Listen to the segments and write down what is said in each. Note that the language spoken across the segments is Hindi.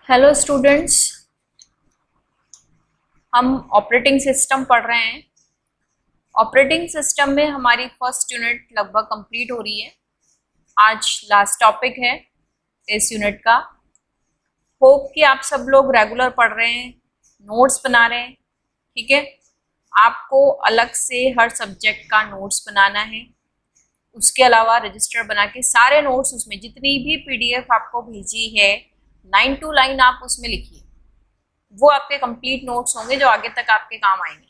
हेलो स्टूडेंट्स, हम ऑपरेटिंग सिस्टम पढ़ रहे हैं। ऑपरेटिंग सिस्टम में हमारी फर्स्ट यूनिट लगभग कंप्लीट हो रही है। आज लास्ट टॉपिक है इस यूनिट का। होप कि आप सब लोग रेगुलर पढ़ रहे हैं, नोट्स बना रहे हैं। ठीक है, आपको अलग से हर सब्जेक्ट का नोट्स बनाना है। उसके अलावा रजिस्टर बना के सारे नोट्स, उसमें जितनी भी पीडीएफ आपको भेजी है, लाइन टू लाइन आप उसमें लिखिए। वो आपके कंप्लीट नोट्स होंगे जो आगे तक आपके काम आएंगे।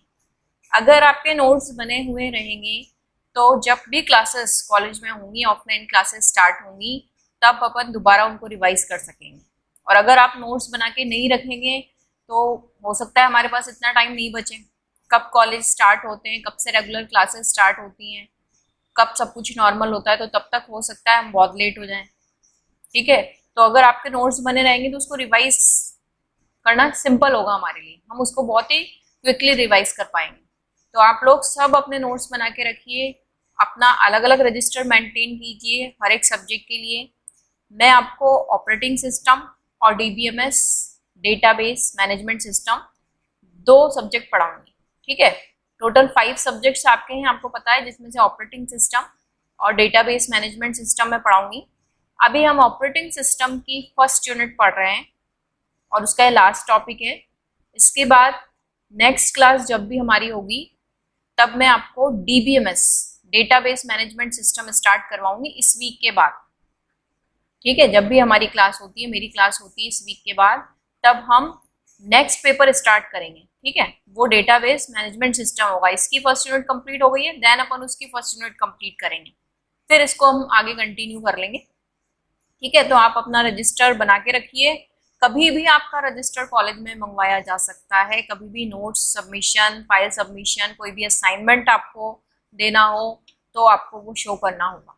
अगर आपके नोट्स बने हुए रहेंगे तो जब भी क्लासेस कॉलेज में होंगी, ऑफलाइन क्लासेस स्टार्ट होंगी, तब अपन दोबारा उनको रिवाइज कर सकेंगे। और अगर आप नोट्स बना के नहीं रखेंगे तो हो सकता है हमारे पास इतना टाइम नहीं बचे। कब कॉलेज स्टार्ट होते हैं, कब से रेगुलर क्लासेस स्टार्ट होती हैं, कब सब कुछ नॉर्मल होता है, तो तब तक हो सकता है हम बहुत लेट हो जाएं। ठीक है, तो अगर आपके नोट्स बने रहेंगे तो उसको रिवाइज करना सिंपल होगा हमारे लिए, हम उसको बहुत ही क्विकली रिवाइज कर पाएंगे। तो आप लोग सब अपने नोट्स बना के रखिए, अपना अलग अलग रजिस्टर मेंटेन कीजिए हर एक सब्जेक्ट के लिए। मैं आपको ऑपरेटिंग सिस्टम और DBMS database management system 2 subject पढ़ाऊंगी। ठीक है, टोटल 5 सब्जेक्ट्स आपके हैं, आपको पता है, जिसमें से ऑपरेटिंग सिस्टम और डेटाबेस मैनेजमेंट सिस्टम में पढ़ाऊंगी। अभी हम ऑपरेटिंग सिस्टम की फर्स्ट यूनिट पढ़ रहे हैं और उसका ये लास्ट टॉपिक है। इसके बाद नेक्स्ट क्लास जब भी हमारी होगी तब मैं आपको DBMS database management system start करवाऊंगी इस वीक के बाद। ठीक है, जब भी हमारी क्लास होती है, मेरी क्लास होती है इस वीक के बाद, तब हम नेक्स्ट पेपर स्टार्ट करेंगे। ठीक है, वो डेटाबेस मैनेजमेंट सिस्टम होगा। इसकी फर्स्ट यूनिट कंप्लीट हो गई है, देन अपन उसकी फर्स्ट यूनिट कंप्लीट करेंगे, फिर इसको हम आगे कंटिन्यू कर लेंगे। ठीक है, तो आप अपना रजिस्टर बना के रखिए। कभी भी आपका रजिस्टर कॉलेज में मंगवाया जा सकता है, कभी भी नोट्स सबमिशन, फाइल सबमिशन, कोई भी असाइनमेंट आपको देना हो तो आपको वो शो करना होगा।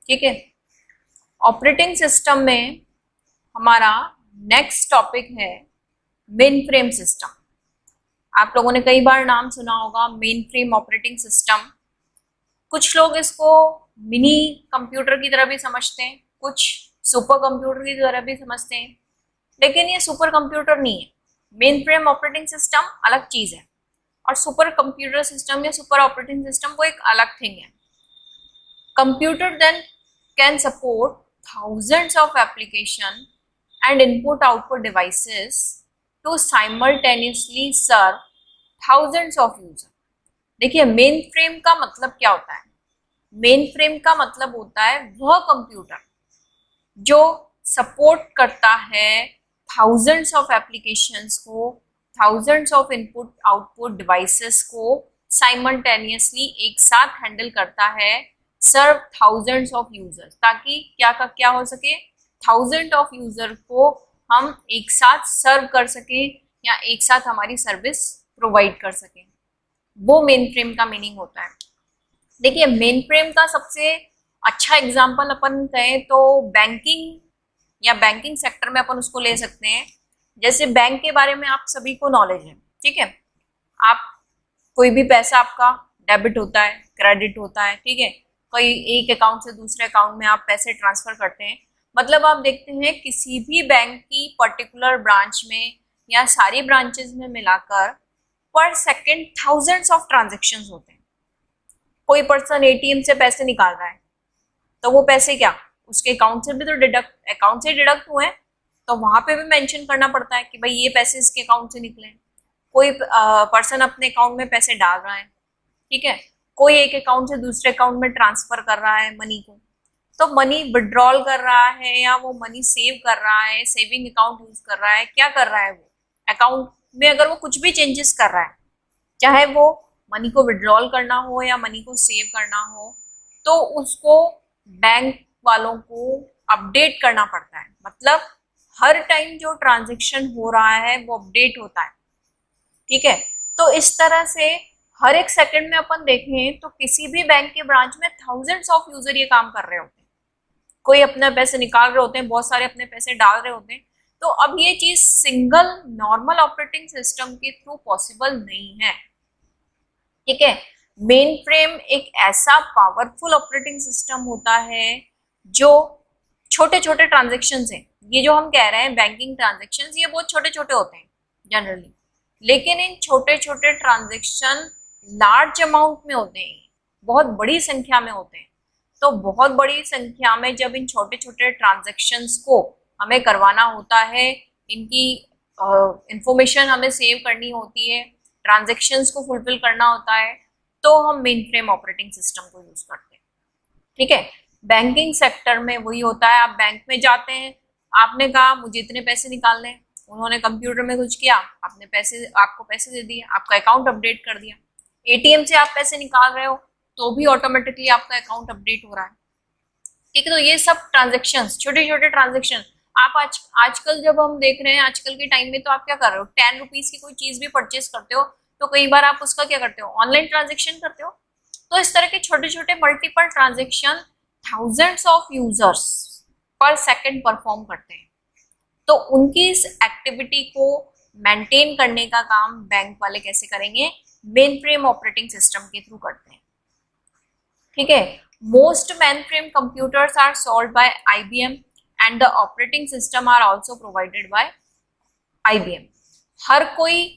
ठीक है, ऑपरेटिंग सिस्टम में हमारा नेक्स्ट टॉपिक है मेन फ्रेम सिस्टम। आप लोगों ने कई बार नाम सुना होगा मेन फ्रेम ऑपरेटिंग सिस्टम। कुछ लोग इसको मिनी कंप्यूटर की तरह भी समझते हैं, कुछ सुपर कंप्यूटर की तरह भी समझते हैं, लेकिन ये सुपर कंप्यूटर नहीं है। मेन फ्रेम ऑपरेटिंग सिस्टम अलग चीज है और सुपर कंप्यूटर सिस्टम या सुपर ऑपरेटिंग सिस्टम वो एक अलग थिंग है। Computer then can support thousands of application and input output devices to simultaneously serve thousands of users। देखिए, मेन फ्रेम का मतलब क्या होता है? मेन फ्रेम का मतलब होता है वह कंप्यूटर जो सपोर्ट करता है थाउजेंड्स ऑफ एप्लीकेशंस को, thousands of input output devices को साइमल्टेनियसली एक साथ हैंडल करता है, सर्व थाउजेंड्स ऑफ यूजर्स, ताकि क्या हो सके, थाउजेंड ऑफ यूजर को हम एक साथ सर्व कर सके या एक साथ हमारी सर्विस प्रोवाइड कर सके। वो मेन फ्रेम का मीनिंग होता है। देखिए, मेन फ्रेम का सबसे अच्छा एग्जाम्पल अपन कहें तो बैंकिंग या बैंकिंग सेक्टर में अपन उसको ले सकते हैं। जैसे बैंक के बारे में आप सभी को नॉलेज है। ठीक है, आप कोई भी पैसा आपका डेबिट होता है, क्रेडिट होता है। ठीक है, कोई एक अकाउंट से दूसरे अकाउंट में आप पैसे ट्रांसफर करते हैं। मतलब आप देखते हैं किसी भी बैंक की पर्टिकुलर ब्रांच में या सारी ब्रांचेस में मिलाकर पर सेकेंड थाउजेंड्स ऑफ ट्रांजेक्शन होते हैं। कोई पर्सन एटीएम से पैसे निकाल रहा है तो वो पैसे क्या उसके अकाउंट से भी तो डिडक्ट हुए हैं, तो वहां पे भी मेंशन करना पड़ता है कि भाई ये पैसे इसके अकाउंट से निकले। कोई पर्सन अपने अकाउंट में पैसे डाल रहा है, ठीक है, कोई एक अकाउंट से दूसरे अकाउंट में ट्रांसफर कर रहा है मनी को, तो मनी विड्रॉल कर रहा है या वो मनी सेव कर रहा है, सेविंग अकाउंट यूज कर रहा है, क्या कर रहा है वो अकाउंट में, अगर वो कुछ भी चेंजेस कर रहा है, चाहे वो मनी को विड्रॉल करना हो या मनी को सेव करना हो, तो उसको बैंक वालों को अपडेट करना पड़ता है। मतलब हर टाइम जो ट्रांजैक्शन हो रहा है वो अपडेट होता है। ठीक है, तो इस तरह से हर एक सेकंड में अपन देखें तो किसी भी बैंक के ब्रांच में थाउजेंड्स ऑफ यूजर ये काम कर रहे होते हैं। कोई अपने पैसे निकाल रहे होते हैं, बहुत सारे अपने पैसे डाल रहे होते हैं। तो अब ये चीज सिंगल नॉर्मल ऑपरेटिंग सिस्टम के थ्रू पॉसिबल नहीं है। ठीक है, मेन फ्रेम एक ऐसा पावरफुल ऑपरेटिंग सिस्टम होता है जो छोटे छोटे ट्रांजेक्शन है, ये जो हम कह रहे हैं बैंकिंग ट्रांजेक्शन्स, ये बहुत छोटे छोटे होते हैं जनरली, लेकिन इन छोटे छोटे ट्रांजेक्शन लार्ज अमाउंट में होते हैं, बहुत बड़ी संख्या में होते हैं। तो बहुत बड़ी संख्या में जब इन छोटे छोटे ट्रांजेक्शन्स को हमें करवाना होता है, इनकी इंफॉर्मेशन हमें सेव करनी होती है, ट्रांजेक्शन्स को फुलफिल करना होता है, तो हम मेन फ्रेम ऑपरेटिंग सिस्टम को यूज करते हैं। ठीक है, बैंकिंग सेक्टर में वही होता है, आप बैंक में जाते हैं, आपने कहा मुझे इतने पैसे निकालने हैं, उन्होंने कंप्यूटर में कुछ किया, आपको पैसे दे दिए, आपका अकाउंट अपडेट कर दिया। एटीएम से आप पैसे निकाल रहे हो तो भी ऑटोमेटिकली आपका अकाउंट अपडेट हो रहा है। ठीक है, तो ये सब ट्रांजेक्शन्स, छोटे छोटे ट्रांजेक्शन आप आजकल जब हम देख रहे हैं, आजकल के टाइम में तो आप क्या कर रहे हो, 10 रुपीज की कोई चीज भी परचेस करते हो तो कई बार आप उसका क्या करते हो, ऑनलाइन ट्रांजेक्शन करते हो। तो इस तरह के छोटे छोटे multiple transaction thousands of users पर सेकंड परफॉर्म करते हैं। तो उनकी इस एक्टिविटी को मेंटेन करने का काम बैंक वाले कैसे करेंगे, मेन फ्रेम ऑपरेटिंग सिस्टम के थ्रू करते हैं। ठीक है, most mainframe computers are sold by IBM and the operating system are also provided by IBM। हर कोई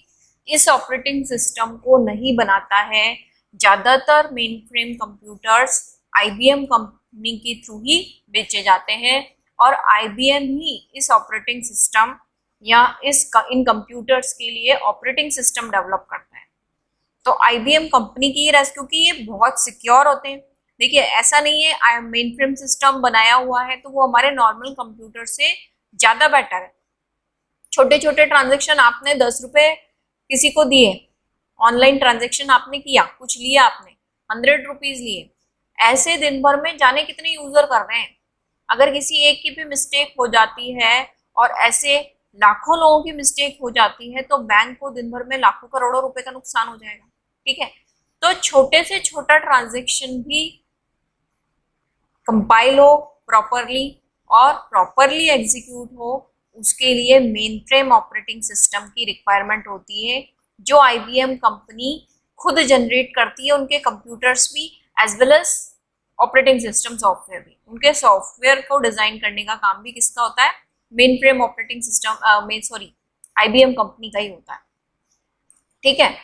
इस ऑपरेटिंग सिस्टम को नहीं बनाता है, ज्यादातर mainframe computers IBM company के थ्रू ही बेचे जाते हैं और IBM ही इस ऑपरेटिंग सिस्टम या इन कंप्यूटर्स के लिए ऑपरेटिंग सिस्टम डेवलप करता है। तो IBM कंपनी की क्योंकि ये बहुत सिक्योर होते हैं। देखिए, ऐसा नहीं है मेन फ्रेम सिस्टम बनाया हुआ है तो वो हमारे नॉर्मल कंप्यूटर से ज्यादा बेटर है। छोटे छोटे ट्रांजेक्शन आपने 10 रुपए किसी को दिए, ऑनलाइन ट्रांजेक्शन आपने किया, कुछ लिया आपने, 100 रुपीज लिए, ऐसे दिन भर में जाने कितने यूजर कर रहे हैं। अगर किसी एक की भी मिस्टेक हो जाती है और ऐसे लाखों लोगों की मिस्टेक हो जाती है तो बैंक को दिन भर में लाखों करोड़ों रुपए का नुकसान हो जाएगा। ठीक है, तो छोटे से छोटा ट्रांजेक्शन भी कंपाइल हो प्रॉपरली और प्रॉपरली एग्जीक्यूट हो, उसके लिए मेन फ्रेम ऑपरेटिंग सिस्टम की रिक्वायरमेंट होती है, जो IBM कंपनी खुद जनरेट करती है। उनके कंप्यूटर्स भी as well as operating system software भी, उनके सॉफ्टवेयर को डिजाइन करने का काम भी किसका होता है, mainframe operating system IBM company का ही होता है। ठीक है,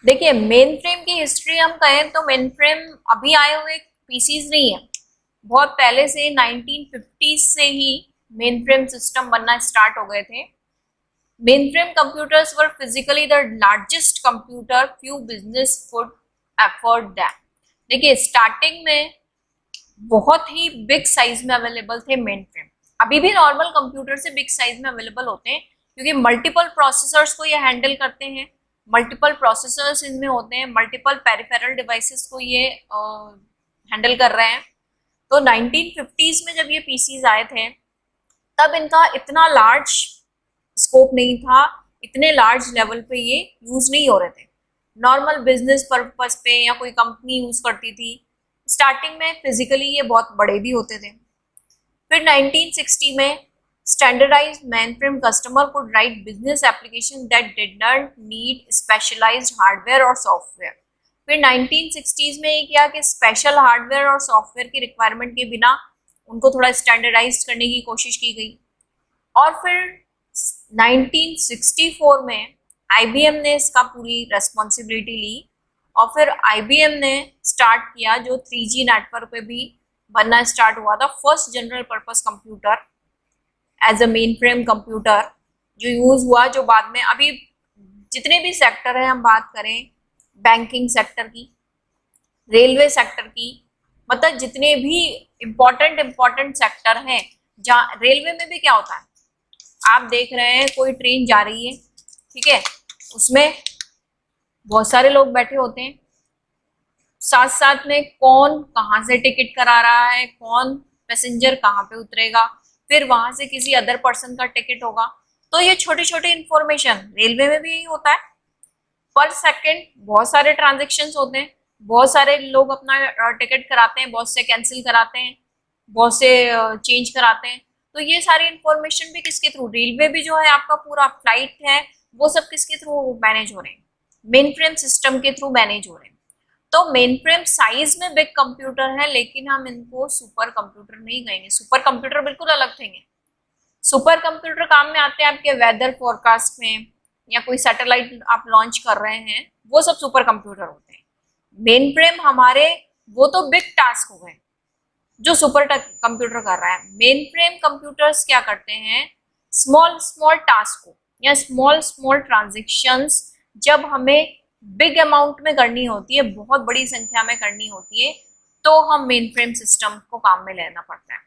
देखिए मेन फ्रेम की हिस्ट्री हम कहें तो मेन फ्रेम अभी आए हुए पीसीज नहीं है, बहुत पहले से 1950s से ही मेन फ्रेम सिस्टम बनना स्टार्ट हो गए थे। Main frame computers were physically the largest computer few business could afford that. देखिए, स्टार्टिंग में बहुत ही बिग साइज में अवेलेबल थे मेन फ्रेम, अभी भी नॉर्मल कंप्यूटर से बिग साइज में अवेलेबल होते हैं क्योंकि मल्टीपल प्रोसेसर्स को ये हैंडल करते हैं, मल्टीपल प्रोसेसर्स इनमें होते हैं, मल्टीपल पेरिफेरल डिवाइसेस को ये हैंडल कर रहे हैं। तो 1950s में जब ये पीसीज आए थे तब इनका इतना लार्ज स्कोप नहीं था, इतने लार्ज लेवल पे ये यूज नहीं हो रहे थे, नॉर्मल बिजनेस पर्पस पे या कोई कंपनी यूज करती थी। स्टार्टिंग में फिजिकली ये बहुत बड़े भी होते थे। फिर 1960 में standardized mainframe customer could write business application that did not need specialized hardware और सॉफ्टवेयर। फिर 1960s में ये किया कि स्पेशल हार्डवेयर और सॉफ्टवेयर की रिक्वायरमेंट के बिना उनको थोड़ा स्टैंडर्डाइज करने की कोशिश की गई। और फिर 1964 में IBM ने इसका पूरी रेस्पॉन्सिबिलिटी ली और फिर IBM ने स्टार्ट किया, जो 3G नेटवर्क पे भी बनना स्टार्ट हुआ था, first general purpose computer as a mainframe computer जो यूज हुआ, जो बाद में अभी जितने भी सेक्टर है, हम बात करें बैंकिंग सेक्टर की, रेलवे सेक्टर की, मतलब जितने भी इम्पोर्टेंट सेक्टर हैं, जहाँ रेलवे में भी क्या होता है, आप देख रहे हैं कोई ट्रेन जा रही है, ठीक है, उसमें बहुत सारे लोग बैठे होते हैं, साथ साथ में कौन कहाँ से टिकट करा रहा है, कौन पैसेंजर कहाँ पे उतरेगा, फिर वहां से किसी अदर पर्सन का टिकट होगा। तो ये छोटी छोटी इंफॉर्मेशन रेलवे में भी यही होता है। पर सेकंड बहुत सारे ट्रांजेक्शन्स होते हैं, बहुत सारे लोग अपना टिकट कराते हैं, बहुत से कैंसिल कराते हैं, बहुत से चेंज कराते हैं। तो ये सारी इंफॉर्मेशन भी किसके थ्रू, रेलवे भी जो है आपका पूरा फ्लाइट है वो सब किसके थ्रू मैनेज हो रहे हैं, मेन फ्रेम सिस्टम के थ्रू मैनेज हो रहे हैं। तो मेन फ्रेम साइज में बिग कंप्यूटर है, लेकिन हम इनको सुपर कंप्यूटर नहीं कहेंगे। सुपर कंप्यूटर बिल्कुल अलग थे। सुपर कंप्यूटर काम में आते हैं आपके वेदर फोरकास्ट में, या कोई सैटेलाइट आप लॉन्च कर रहे हैं, वो सब सुपर कंप्यूटर होते हैं। मेन फ्रेम हमारे वो तो बिग टास्क हो गए जो सुपर कंप्यूटर कर रहा है। मेन फ्रेम कंप्यूटर्स क्या करते हैं, स्मॉल स्मॉल टास्क को या स्मॉल स्मॉल ट्रांजेक्शन्स जब हमें बिग अमाउंट में करनी होती है, बहुत बड़ी संख्या में करनी होती है, तो हम मेन फ्रेम सिस्टम को काम में लेना पड़ता है।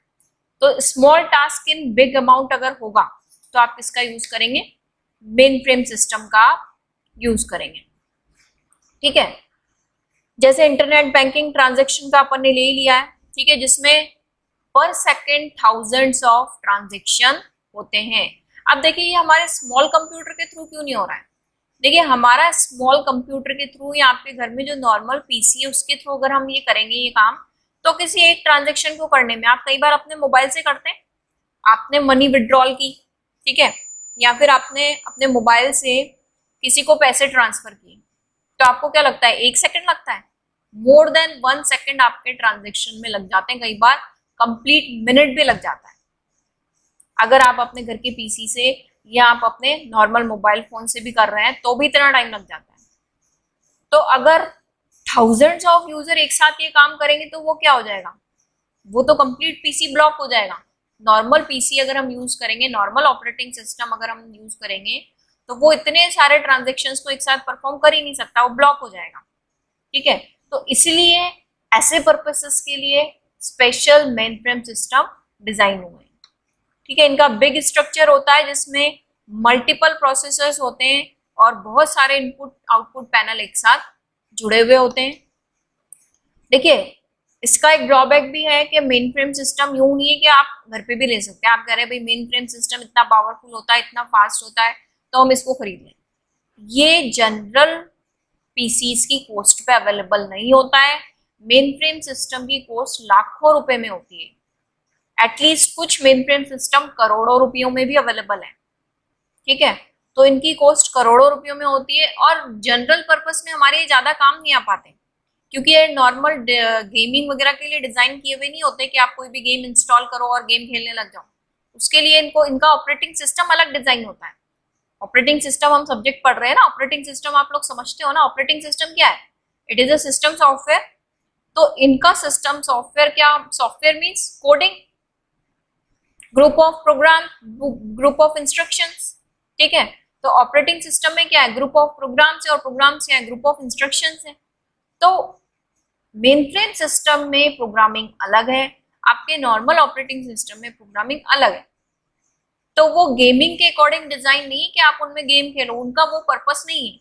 तो small task in big amount अगर होगा तो आप किसका यूज करेंगे, मेन फ्रेम सिस्टम का यूज करेंगे। ठीक है, जैसे इंटरनेट बैंकिंग ट्रांजेक्शन का अपन ने ले लिया है, ठीक है, जिसमें पर सेकेंड थाउजेंड्स ऑफ ट्रांजेक्शन होते हैं। अब देखिए ये हमारे स्मॉल कंप्यूटर के थ्रू क्यों नहीं हो रहा है। देखिए हमारा स्मॉल कंप्यूटर के थ्रू या आपके घर में जो नॉर्मल पीसी है उसके थ्रू अगर हम ये करेंगे ये काम, तो किसी एक ट्रांजेक्शन को करने में आप कई बार अपने मोबाइल से करते हैं, आपने मनी विड्रॉल की, ठीक है, या फिर आपने अपने मोबाइल से किसी को पैसे ट्रांसफर किए, तो आपको क्या लगता है, 1 सेकंड लगता है? मोर देन 1 सेकंड आपके ट्रांजेक्शन में लग जाते हैं, कई बार कंप्लीट मिनट भी लग जाता है अगर आप अपने घर के पीसी से या आप अपने नॉर्मल मोबाइल फोन से भी कर रहे हैं तो भी इतना टाइम लग जाता है। तो अगर थाउजेंड्स ऑफ यूजर एक साथ ये काम करेंगे तो वो क्या हो जाएगा, वो तो कंप्लीट पीसी ब्लॉक हो जाएगा। नॉर्मल पीसी अगर हम यूज करेंगे, नॉर्मल ऑपरेटिंग सिस्टम अगर हम यूज करेंगे, तो वो इतने सारे ट्रांजेक्शन्स को एक साथ परफॉर्म कर ही नहीं सकता, वो ब्लॉक हो जाएगा। ठीक है, तो इसलिए ऐसे पर्पसेस के लिए special main frame system design हुए। ठीक है, इनका बिग स्ट्रक्चर होता है जिसमें मल्टीपल प्रोसेसर्स होते हैं और बहुत सारे इनपुट आउटपुट पैनल एक साथ जुड़े हुए होते हैं। देखिए इसका एक ड्रॉबैक भी है कि मेन फ्रेम सिस्टम यूं नहीं है कि आप घर पे भी ले सकते हैं। आप कह रहे हैं भाई मेन फ्रेम सिस्टम इतना पावरफुल होता है, इतना फास्ट होता है, तो हम इसको खरीद लें। ये जनरल पीसीज की कॉस्ट पे अवेलेबल नहीं होता है। मेन फ्रेम सिस्टम की कॉस्ट लाखों रुपए में होती है, एटलीस्ट कुछ मेन फ्रेम सिस्टम करोड़ों रुपयों में भी अवेलेबल है। ठीक है, तो इनकी कॉस्ट करोड़ों रुपयों में होती है और जनरल पर्पस में हमारे ज्यादा काम नहीं आ पाते, क्योंकि ये नॉर्मल गेमिंग वगैरह के लिए डिजाइन किए हुए नहीं होते कि आप कोई भी गेम इंस्टॉल करो और गेम खेलने लग जाओ। उसके लिए इनका ऑपरेटिंग सिस्टम अलग डिजाइन होता है। ऑपरेटिंग सिस्टम हम सब्जेक्ट पढ़ रहे हैं ना, ऑपरेटिंग सिस्टम आप लोग समझते हो ना। ऑपरेटिंग सिस्टम क्या है, it is a system software. तो इनका सिस्टम सॉफ्टवेयर क्या, software means coding, group of program, group of instructions. ठीक है, तो ऑपरेटिंग सिस्टम में क्या है, ग्रुप ऑफ प्रोग्राम्स है और प्रोग्राम्स क्या है, ग्रुप ऑफ इंस्ट्रक्शंस है। तो मेन फ्रेम सिस्टम में प्रोग्रामिंग अलग है, आपके नॉर्मल ऑपरेटिंग सिस्टम में प्रोग्रामिंग अलग है। तो वो गेमिंग के अकॉर्डिंग डिजाइन नहीं है कि आप उनमें गेम खेलो, उनका वो पर्पस नहीं है।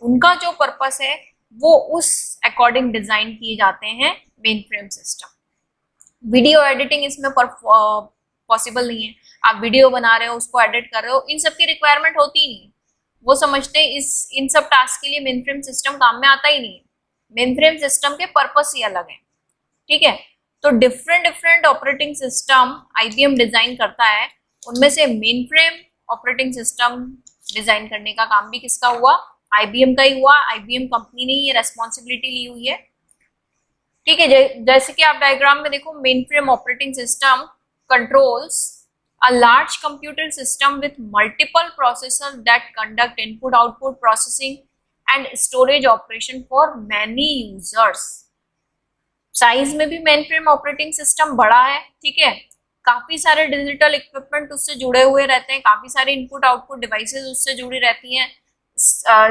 उनका जो पर्पस है वो उस अकॉर्डिंग डिजाइन किए जाते हैं main frame system. Video editing इसमें पॉसिबल नहीं है। आप वीडियो बना रहे हो, उसको एडिट कर रहे हो, इन सब की रिक्वायरमेंट होती ही नहीं। वो समझते हैं इन सब टास्क के लिए मेन फ्रेम सिस्टम काम में आता ही नहीं है। मेन फ्रेम सिस्टम के पर्पस ही अलग है। ठीक है, तो different operating system IBM design करता है, उनमें से main frame operating system design करने का काम भी किसका हुआ, आईबीएम का ही हुआ। आईबीएम कंपनी ने ये रेस्पॉन्सिबिलिटी ली हुई है। ठीक है, जैसे कि आप डायग्राम में देखो, main frame operating system controls a large computer system with multiple processors that conduct input output processing and storage operation for many users। Size में भी मेन फ्रेम ऑपरेटिंग सिस्टम बड़ा है। ठीक है, काफी सारे डिजिटल इक्विपमेंट उससे जुड़े हुए रहते हैं, काफी सारे इनपुट आउटपुट डिवाइसेस उससे जुड़ी रहती हैं,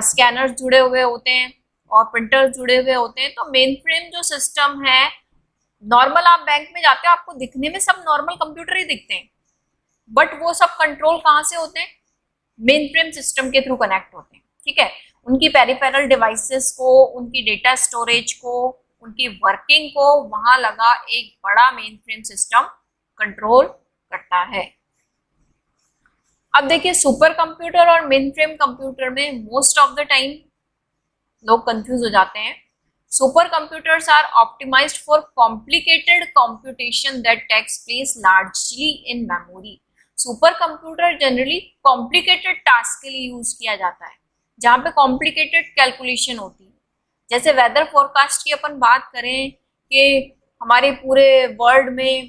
स्कैनर्स जुड़े हुए होते हैं और प्रिंटर्स जुड़े हुए होते हैं। तो मेन फ्रेम जो सिस्टम है, नॉर्मल आप बैंक में जाते हो, आपको दिखने में सब नॉर्मल कंप्यूटर ही दिखते हैं, बट वो सब कंट्रोल कहाँ से होते हैं, मेन फ्रेम सिस्टम के थ्रू कनेक्ट होते हैं। ठीक है, उनकी पेरिफेरल डिवाइसेस को, उनकी डेटा स्टोरेज को, उनकी वर्किंग को वहां लगा एक बड़ा मेन फ्रेम सिस्टम कंट्रोल करता है। अब देखिए सुपर कंप्यूटर और मेन फ्रेम कंप्यूटर में मोस्ट ऑफ द टाइम लोग कंफ्यूज हो जाते हैं। Supercomputers are optimized for complicated computation that takes place largely in memory। Supercomputer generally complicated task के लिए यूज किया जाता है, जहां पे कॉम्प्लिकेटेड कैलकुलेशन होती है। जैसे वेदर फोरकास्ट की अपन बात करें कि हमारे पूरे वर्ल्ड में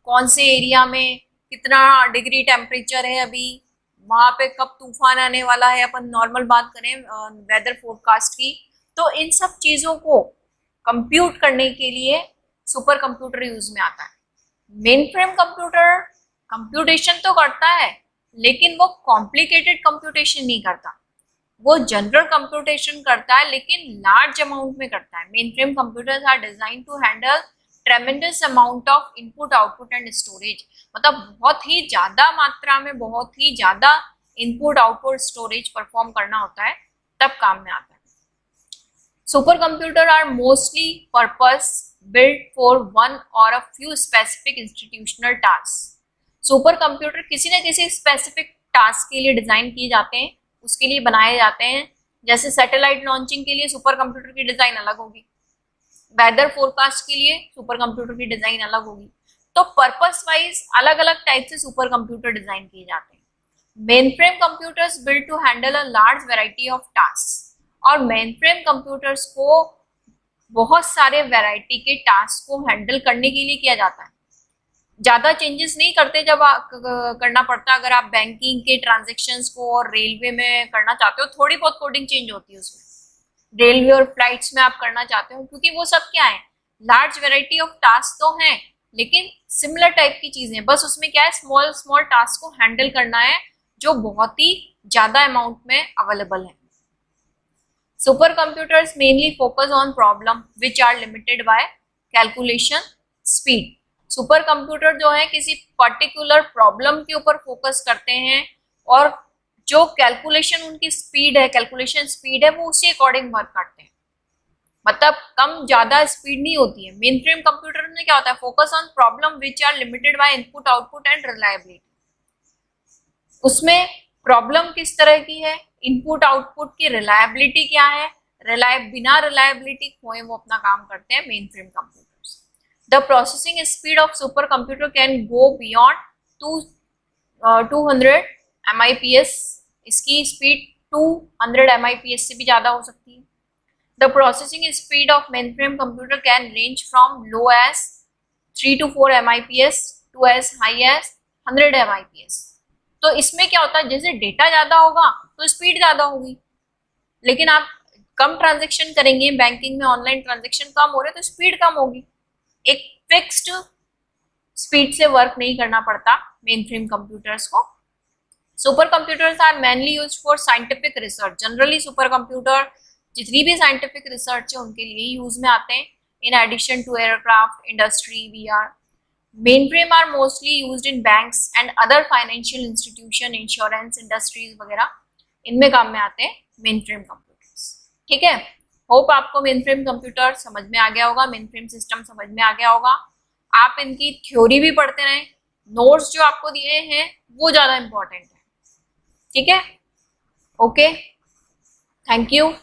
कौन से एरिया में कितना डिग्री टेम्परेचर है, अभी वहां पे कब तूफान आने वाला है, अपन नॉर्मल बात करें वेदर फोरकास्ट की, तो इन सब चीजों को कंप्यूट करने के लिए सुपर कंप्यूटर यूज में आता है। मेन फ्रेम कंप्यूटर कंप्यूटेशन तो करता है, लेकिन वो कॉम्प्लिकेटेड कंप्यूटेशन नहीं करता, वो जनरल कंप्यूटेशन करता है लेकिन लार्ज अमाउंट में करता है। Mainframe computers are design to handle tremendous amount of input output and storage, मतलब बहुत ही ज्यादा मात्रा में बहुत ही ज्यादा इनपुट आउटपुट स्टोरेज परफॉर्म करना होता है, तब काम में आता है। Super computer are mostly purpose built for one or a few specific institutional task. Super computer किसी न किसी स्पेसिफिक टास्क के लिए डिजाइन किए जाते हैं, उसके लिए बनाए जाते हैं। जैसे सैटेलाइट लॉन्चिंग के लिए सुपर कंप्यूटर की डिजाइन अलग होगी, वेदर फोरकास्ट के लिए सुपर कंप्यूटर की डिजाइन अलग होगी। तो पर्पस वाइज अलग अलग टाइप से सुपर कंप्यूटर डिजाइन किए जाते हैं। Mainframe computers build to handle a large variety of task, और मेन फ्रेम कंप्यूटर्स को बहुत सारे वैरायटी के टास्क को हैंडल करने के लिए किया जाता है। ज्यादा चेंजेस नहीं करते जब करना पड़ता, अगर आप बैंकिंग के ट्रांजेक्शन्स को और रेलवे में करना चाहते हो, थोड़ी बहुत कोडिंग चेंज होती है उसमें, रेलवे और फ्लाइट्स में आप करना चाहते हो, क्योंकि वो सब क्या है, लार्ज वैरायटी ऑफ टास्क तो हैं लेकिन सिमिलर टाइप की चीजें, बस उसमें क्या है, स्मॉल स्मॉल टास्क को हैंडल करना है जो बहुत ही ज्यादा अमाउंट में अवेलेबल है। Super computers mainly focus on problem which are limited by calculation speed. Super computer जो है किसी पर्टिकुलर प्रॉब्लम के ऊपर फोकस करते हैं, और जो कैलकुलेशन उनकी स्पीड है, कैलकुलेशन स्पीड है, वो उसी अकॉर्डिंग वर्क करते हैं, मतलब कम ज्यादा स्पीड नहीं होती है। मेन फ्रेम कंप्यूटर में क्या होता है, focus on problem which are limited by input output and reliability. उसमें प्रॉब्लम किस तरह की है, इनपुट आउटपुट की रिलायबिलिटी क्या है, बिना रिलायबिलिटी खोए वो अपना काम करते हैं mainframe computers. The processing speed of super computer can go beyond 200 MIPS, इसकी स्पीड 200 MIPS से भी ज्यादा हो सकती है। The processing speed of mainframe computer can range from low as 3 to 4 MIPS to as high as 100 MIPS। तो इसमें क्या होता है, जैसे डेटा ज्यादा होगा तो स्पीड ज्यादा होगी, लेकिन आप कम ट्रांजेक्शन करेंगे, बैंकिंग में ऑनलाइन ट्रांजेक्शन कम हो रहे तो स्पीड कम होगी। एक फिक्स्ड स्पीड से वर्क नहीं करना पड़ता मेन फ्रेम कंप्यूटर्स को। Super computers are mainly used for scientific research. Generally super computer जितनी भी साइंटिफिक रिसर्च है उनके लिए यूज में आते हैं, in addition to aircraft, industry, VR। Mainframe are mostly used in banks and other financial institution, insurance industries वगैरह, इनमें काम में आते हैं मेनफ्रेम कंप्यूटर्स। ठीक है, होप आपको मेनफ्रेम कंप्यूटर समझ में आ गया होगा, मेनफ्रेम सिस्टम समझ में आ गया होगा। आप इनकी थ्योरी भी पढ़ते रहें, नोट्स जो आपको दिए हैं वो ज्यादा इंपॉर्टेंट है। ठीक है, ओके, थैंक यू।